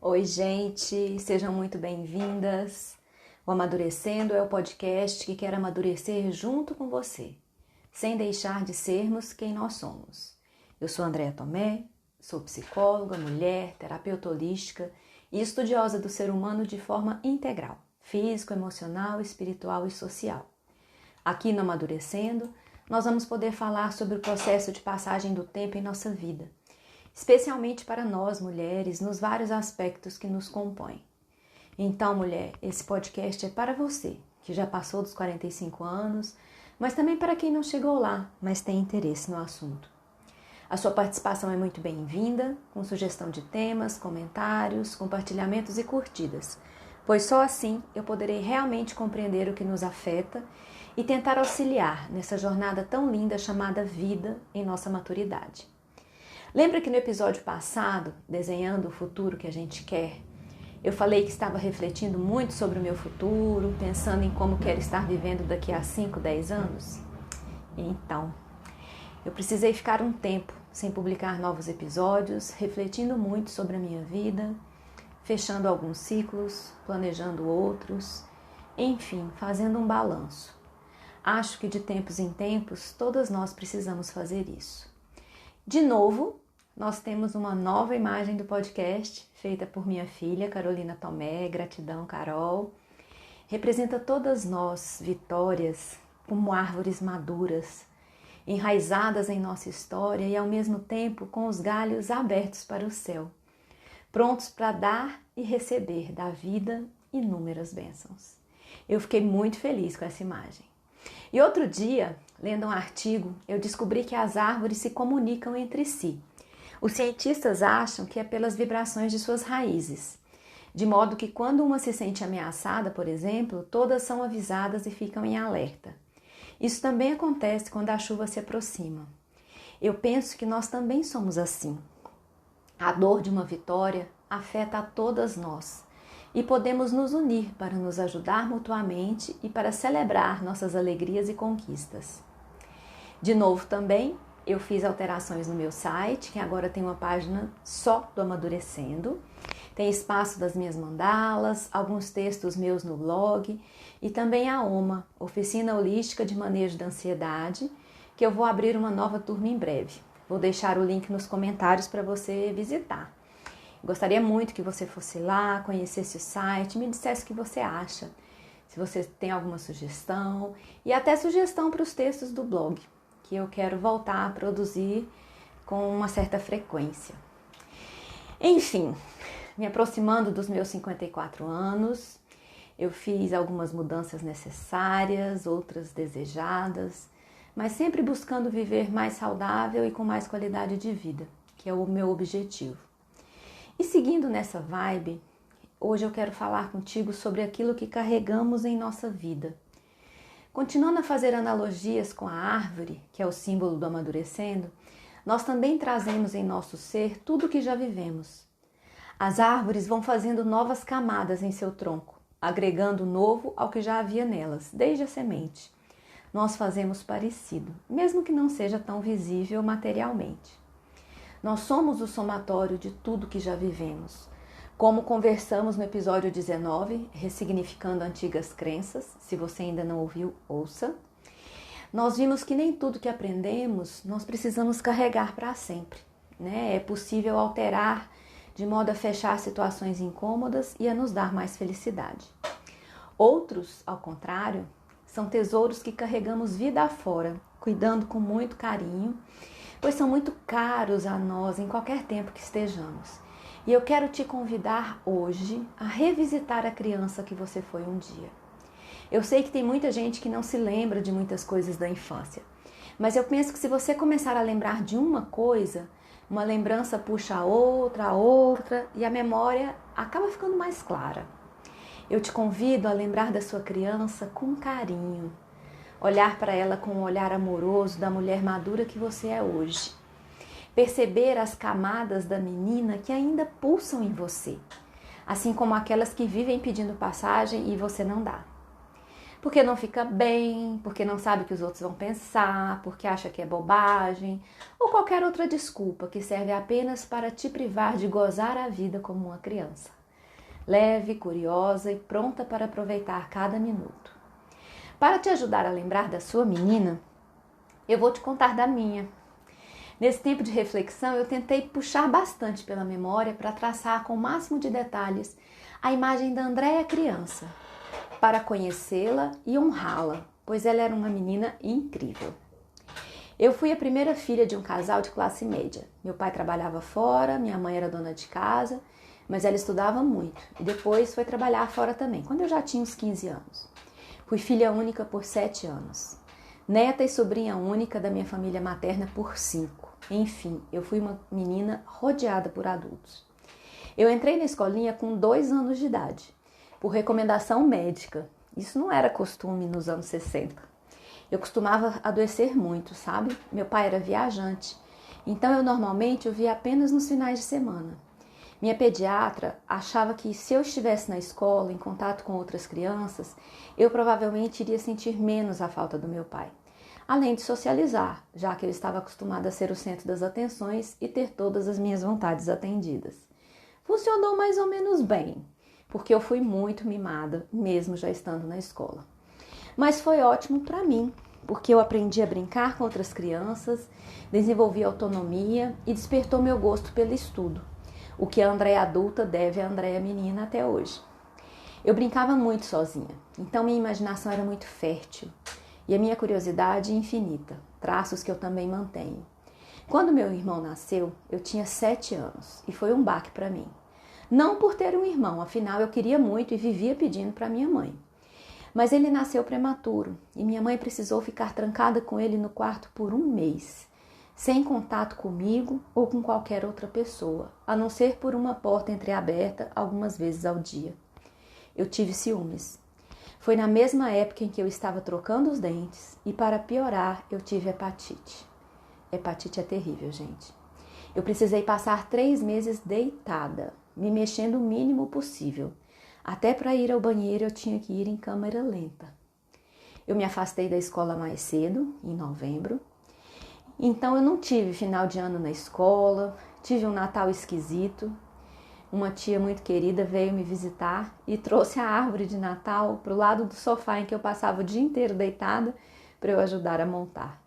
Oi, gente, sejam muito bem-vindas. O Amadurecendo é o podcast que quer amadurecer junto com você, sem deixar de sermos quem nós somos. Eu sou Andréa Tomé, sou psicóloga, mulher, terapeuta holística e estudiosa do ser humano de forma integral, físico, emocional, espiritual e social. Aqui no Amadurecendo, nós vamos poder falar sobre o processo de passagem do tempo em nossa vida, especialmente para nós, mulheres, nos vários aspectos que nos compõem. Então, mulher, esse podcast é para você, que já passou dos 45 anos, mas também para quem não chegou lá, mas tem interesse no assunto. A sua participação é muito bem-vinda, com sugestão de temas, comentários, compartilhamentos e curtidas, pois só assim eu poderei realmente compreender o que nos afeta e tentar auxiliar nessa jornada tão linda chamada vida em nossa maturidade. Lembra que no episódio passado, Desenhando o Futuro que a gente quer, eu falei que estava refletindo muito sobre o meu futuro, pensando em como quero estar vivendo daqui a 5, 10 anos? Então, eu precisei ficar um tempo sem publicar novos episódios, refletindo muito sobre a minha vida, fechando alguns ciclos, planejando outros, enfim, fazendo um balanço. Acho que de tempos em tempos, todas nós precisamos fazer isso. De novo, nós temos uma nova imagem do podcast, feita por minha filha, Carolina Tomé. Gratidão, Carol. Representa todas nós, vitórias, como árvores maduras, enraizadas em nossa história e ao mesmo tempo com os galhos abertos para o céu, prontos para dar e receber da vida inúmeras bênçãos. Eu fiquei muito feliz com essa imagem. E outro dia, lendo um artigo, eu descobri que as árvores se comunicam entre si. Os cientistas acham que é pelas vibrações de suas raízes, de modo que quando uma se sente ameaçada, por exemplo, todas são avisadas e ficam em alerta. Isso também acontece quando a chuva se aproxima. Eu penso que nós também somos assim. A dor de uma vitória afeta a todas nós e podemos nos unir para nos ajudar mutuamente e para celebrar nossas alegrias e conquistas. De novo também, eu fiz alterações no meu site, que agora tem uma página só do Amadurecendo. Tem espaço das minhas mandalas, alguns textos meus no blog e também a OMA, Oficina Holística de Manejo da Ansiedade, que eu vou abrir uma nova turma em breve. Vou deixar o link nos comentários para você visitar. Gostaria muito que você fosse lá, conhecesse o site, me dissesse o que você acha, se você tem alguma sugestão e até sugestão para os textos do blog, que eu quero voltar a produzir com uma certa frequência. Enfim, me aproximando dos meus 54 anos, eu fiz algumas mudanças necessárias, outras desejadas, mas sempre buscando viver mais saudável e com mais qualidade de vida, que é o meu objetivo. E seguindo nessa vibe, hoje eu quero falar contigo sobre aquilo que carregamos em nossa vida. Continuando a fazer analogias com a árvore, que é o símbolo do amadurecendo, nós também trazemos em nosso ser tudo o que já vivemos. As árvores vão fazendo novas camadas em seu tronco, agregando novo ao que já havia nelas, desde a semente. Nós fazemos parecido, mesmo que não seja tão visível materialmente. Nós somos o somatório de tudo que já vivemos. Como conversamos no episódio 19, Ressignificando Antigas Crenças, se você ainda não ouviu, ouça. Nós vimos que nem tudo que aprendemos nós precisamos carregar para sempre, né? É possível alterar de modo a fechar situações incômodas e a nos dar mais felicidade. Outros, ao contrário, são tesouros que carregamos vida afora, cuidando com muito carinho, pois são muito caros a nós em qualquer tempo que estejamos. E eu quero te convidar hoje a revisitar a criança que você foi um dia. Eu sei que tem muita gente que não se lembra de muitas coisas da infância, mas eu penso que se você começar a lembrar de uma coisa, uma lembrança puxa a outra e a memória acaba ficando mais clara. Eu te convido a lembrar da sua criança com carinho, olhar para ela com um olhar amoroso da mulher madura que você é hoje. Perceber as camadas da menina que ainda pulsam em você, assim como aquelas que vivem pedindo passagem e você não dá. porque não fica bem, porque não sabe o que os outros vão pensar, porque acha que é bobagem, ou qualquer outra desculpa que serve apenas para te privar de gozar a vida como uma criança. Leve, curiosa e pronta para aproveitar cada minuto. Para te ajudar a lembrar da sua menina, eu vou te contar da minha. Nesse tempo de reflexão, eu tentei puxar bastante pela memória para traçar com o máximo de detalhes a imagem da Andréia criança, para conhecê-la e honrá-la, pois ela era uma menina incrível. Eu fui a primeira filha de um casal de classe média. Meu pai trabalhava fora, minha mãe era dona de casa, mas ela estudava muito e depois foi trabalhar fora também, quando eu já tinha uns 15 anos. Fui filha única por 7 anos. Neta e sobrinha única da minha família materna por 5. Enfim, eu fui uma menina rodeada por adultos. Eu entrei na escolinha com 2 anos de idade, por recomendação médica. Isso não era costume nos anos 60. Eu costumava adoecer muito, sabe? Meu pai era viajante, então eu normalmente o via apenas nos finais de semana. Minha pediatra achava que se eu estivesse na escola, em contato com outras crianças, eu provavelmente iria sentir menos a falta do meu pai. Além de socializar, já que eu estava acostumada a ser o centro das atenções e ter todas as minhas vontades atendidas. Funcionou mais ou menos bem, porque eu fui muito mimada, mesmo já estando na escola. Mas foi ótimo para mim, porque eu aprendi a brincar com outras crianças, desenvolvi autonomia e despertou meu gosto pelo estudo, o que a Andréia adulta deve à Andréia menina até hoje. Eu brincava muito sozinha, então minha imaginação era muito fértil e a minha curiosidade infinita, traços que eu também mantenho. Quando meu irmão nasceu, eu tinha 7 anos e foi um baque para mim. Não por ter um irmão, afinal eu queria muito e vivia pedindo para minha mãe. Mas ele nasceu prematuro e minha mãe precisou ficar trancada com ele no quarto por 1 mês, sem contato comigo ou com qualquer outra pessoa, a não ser por uma porta entreaberta algumas vezes ao dia. Eu tive ciúmes. Foi na mesma época em que eu estava trocando os dentes e, para piorar, eu tive hepatite. Hepatite é terrível, gente. Eu precisei passar 3 meses deitada, me mexendo o mínimo possível. Até para ir ao banheiro eu tinha que ir em câmera lenta. Eu me afastei da escola mais cedo, em novembro. Então eu não tive final de ano na escola, tive um Natal esquisito. Uma tia muito querida veio me visitar e trouxe a árvore de Natal para o lado do sofá em que eu passava o dia inteiro deitada para eu ajudar a montar.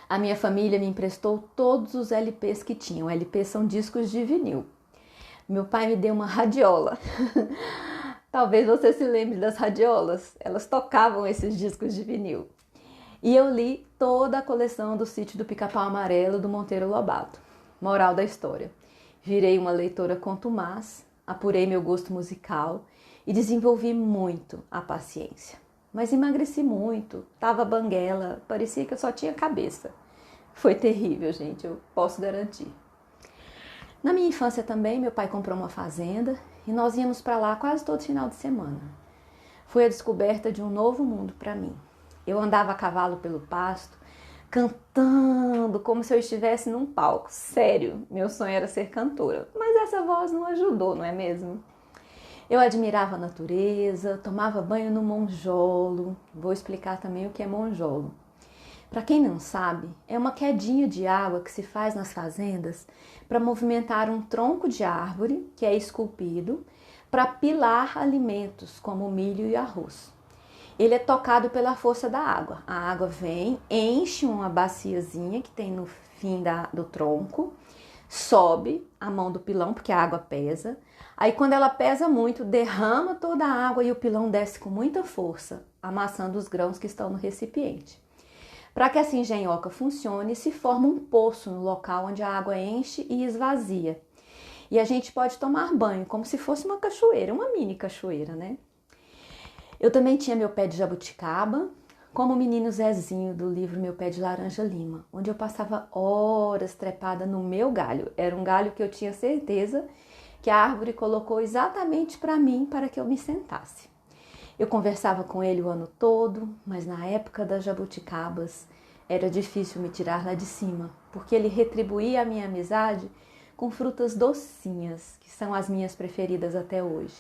A minha família me emprestou todos os LPs que tinham. LPs são discos de vinil. Meu pai me deu uma radiola. Talvez você se lembre das radiolas. Elas tocavam esses discos de vinil. E eu li toda a coleção do Sítio do Pica-Pau Amarelo do Monteiro Lobato. Moral da história. Virei uma leitora contumaz, apurei meu gosto musical e desenvolvi muito a paciência. Mas emagreci muito, tava banguela, parecia que eu só tinha cabeça. Foi terrível, gente, eu posso garantir. Na minha infância também, meu pai comprou uma fazenda e nós íamos para lá quase todo final de semana. Foi a descoberta de um novo mundo para mim. Eu andava a cavalo pelo pasto, cantando como se eu estivesse num palco. Sério, meu sonho era ser cantora, mas essa voz não ajudou, não é mesmo? Eu admirava a natureza, tomava banho no monjolo. Vou explicar também o que é monjolo. Para quem não sabe, é uma quedinha de água que se faz nas fazendas para movimentar um tronco de árvore que é esculpido para pilar alimentos como milho e arroz. Ele é tocado pela força da água. A água vem, enche uma baciazinha que tem no fim do tronco, sobe a mão do pilão, porque a água pesa. Aí quando ela pesa muito, derrama toda a água e o pilão desce com muita força, amassando os grãos que estão no recipiente. Para que essa engenhoca funcione, se forma um poço no local onde a água enche e esvazia. E a gente pode tomar banho, como se fosse uma cachoeira, uma mini cachoeira, né? Eu também tinha meu pé de jabuticaba, como o menino Zezinho do livro Meu Pé de Laranja Lima, onde eu passava horas trepada no meu galho. Era um galho que eu tinha certeza que a árvore colocou exatamente para mim, para que eu me sentasse. Eu conversava com ele o ano todo, mas na época das jabuticabas era difícil me tirar lá de cima, porque ele retribuía a minha amizade com frutas docinhas, que são as minhas preferidas até hoje.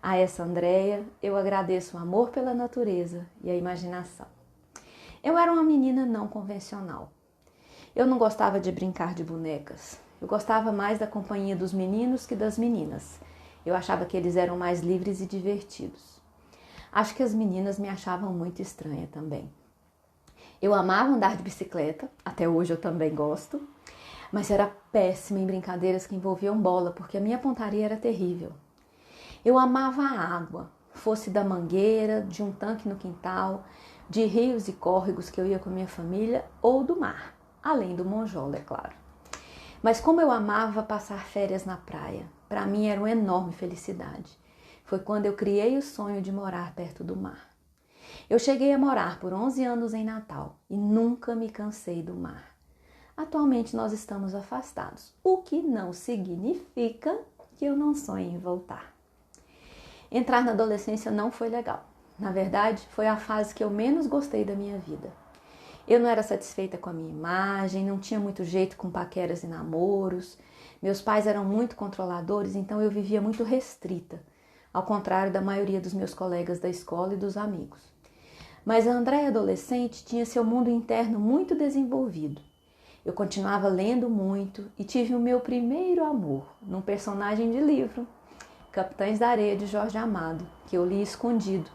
A essa Andréia, eu agradeço o amor pela natureza e a imaginação. Eu era uma menina não convencional. Eu não gostava de brincar de bonecas. Eu gostava mais da companhia dos meninos que das meninas. Eu achava que eles eram mais livres e divertidos. Acho que as meninas me achavam muito estranha também. Eu amava andar de bicicleta, até hoje eu também gosto, mas era péssima em brincadeiras que envolviam bola, porque a minha pontaria era terrível. Eu amava a água, fosse da mangueira, de um tanque no quintal, de rios e córregos que eu ia com a minha família ou do mar, além do monjola, é claro. Mas como eu amava passar férias na praia, para mim era uma enorme felicidade. Foi quando eu criei o sonho de morar perto do mar. Eu cheguei a morar por 11 anos em Natal e nunca me cansei do mar. Atualmente nós estamos afastados, o que não significa que eu não sonhe em voltar. Entrar na adolescência não foi legal. Na verdade, foi a fase que eu menos gostei da minha vida. Eu não era satisfeita com a minha imagem, não tinha muito jeito com paqueras e namoros. Meus pais eram muito controladores, então eu vivia muito restrita, ao contrário da maioria dos meus colegas da escola e dos amigos. Mas a Andréia adolescente tinha seu mundo interno muito desenvolvido. Eu continuava lendo muito e tive o meu primeiro amor num personagem de livro, Capitães da Areia, de Jorge Amado, que eu li escondido,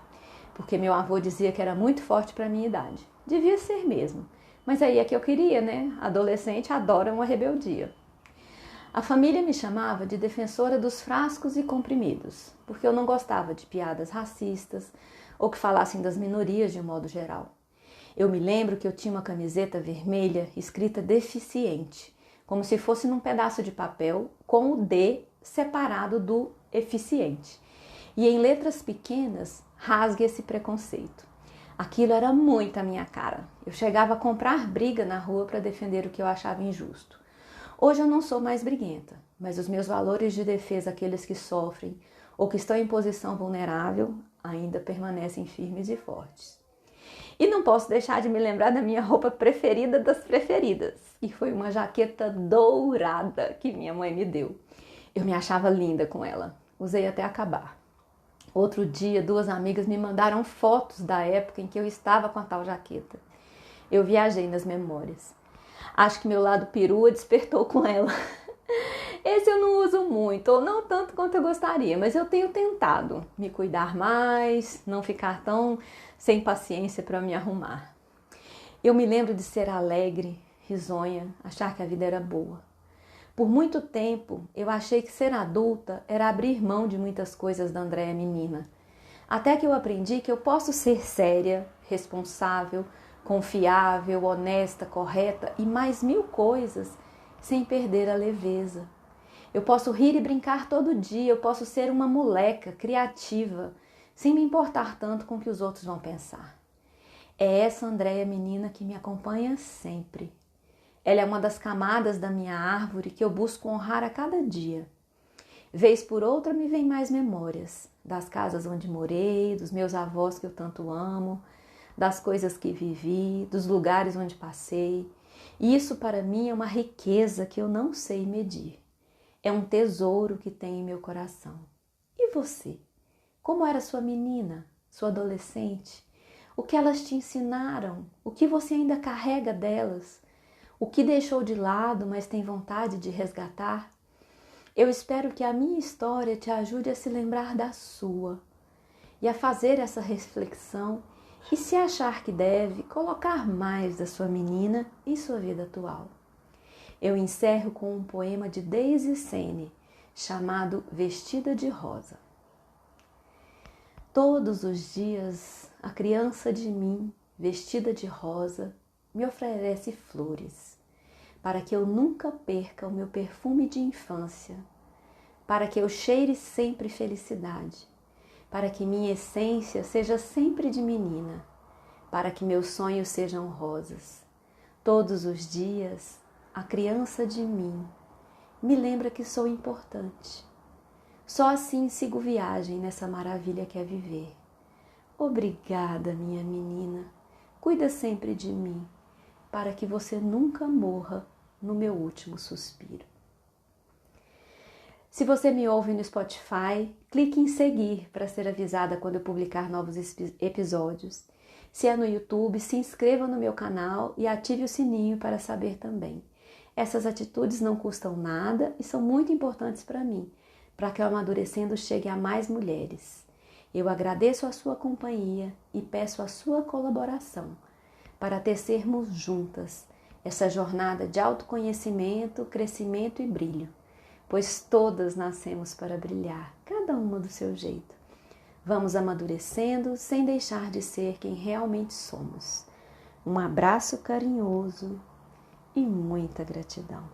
porque meu avô dizia que era muito forte para a minha idade. Devia ser mesmo, mas aí é que eu queria, né? Adolescente adora uma rebeldia. A família me chamava de defensora dos frascos e comprimidos, porque eu não gostava de piadas racistas ou que falassem das minorias de um modo geral. Eu me lembro que eu tinha uma camiseta vermelha escrita deficiente, como se fosse num pedaço de papel com o D separado do eficiente. E em letras pequenas, rasgue esse preconceito. Aquilo era muito a minha cara. Eu chegava a comprar briga na rua para defender o que eu achava injusto. Hoje eu não sou mais briguenta, mas os meus valores de defesa àqueles que sofrem ou que estão em posição vulnerável ainda permanecem firmes e fortes. E não posso deixar de me lembrar da minha roupa preferida das preferidas, e foi uma jaqueta dourada que minha mãe me deu. Eu me achava linda com ela, usei até acabar. Outro dia, 2 amigas me mandaram fotos da época em que eu estava com a tal jaqueta. Eu viajei nas memórias. Acho que meu lado perua despertou com ela. Esse eu não uso muito, ou não tanto quanto eu gostaria, mas eu tenho tentado me cuidar mais, não ficar tão sem paciência para me arrumar. Eu me lembro de ser alegre, risonha, achar que a vida era boa. Por muito tempo, eu achei que ser adulta era abrir mão de muitas coisas da Andréia menina. Até que eu aprendi que eu posso ser séria, responsável, confiável, honesta, correta e mais 1000 coisas sem perder a leveza. Eu posso rir e brincar todo dia, eu posso ser uma moleca criativa, sem me importar tanto com o que os outros vão pensar. É essa Andréia menina que me acompanha sempre. Ela é uma das camadas da minha árvore que eu busco honrar a cada dia. Vez por outra me vêm mais memórias das casas onde morei, dos meus avós que eu tanto amo, das coisas que vivi, dos lugares onde passei. E isso para mim é uma riqueza que eu não sei medir. É um tesouro que tem em meu coração. E você? Como era sua menina, sua adolescente? O que elas te ensinaram? O que você ainda carrega delas? O que deixou de lado, mas tem vontade de resgatar? Eu espero que a minha história te ajude a se lembrar da sua e a fazer essa reflexão e, se achar que deve, colocar mais da sua menina em sua vida atual. Eu encerro com um poema de Daisy Sene, chamado Vestida de Rosa. Todos os dias, a criança de mim, vestida de rosa, me oferece flores, para que eu nunca perca o meu perfume de infância, para que eu cheire sempre felicidade, para que minha essência seja sempre de menina, para que meus sonhos sejam rosas. Todos os dias, a criança de mim me lembra que sou importante. Só assim sigo viagem nessa maravilha que é viver. Obrigada, minha menina. Cuida sempre de mim, para que você nunca morra no meu último suspiro. Se você me ouve no Spotify, clique em seguir para ser avisada quando eu publicar novos episódios. Se é no YouTube, se inscreva no meu canal e ative o sininho para saber também. Essas atitudes não custam nada e são muito importantes para mim, para que o Amadurecendo chegue a mais mulheres. Eu agradeço a sua companhia e peço a sua colaboração para tecermos juntas essa jornada de autoconhecimento, crescimento e brilho, pois todas nascemos para brilhar, cada uma do seu jeito. Vamos amadurecendo sem deixar de ser quem realmente somos. Um abraço carinhoso e muita gratidão.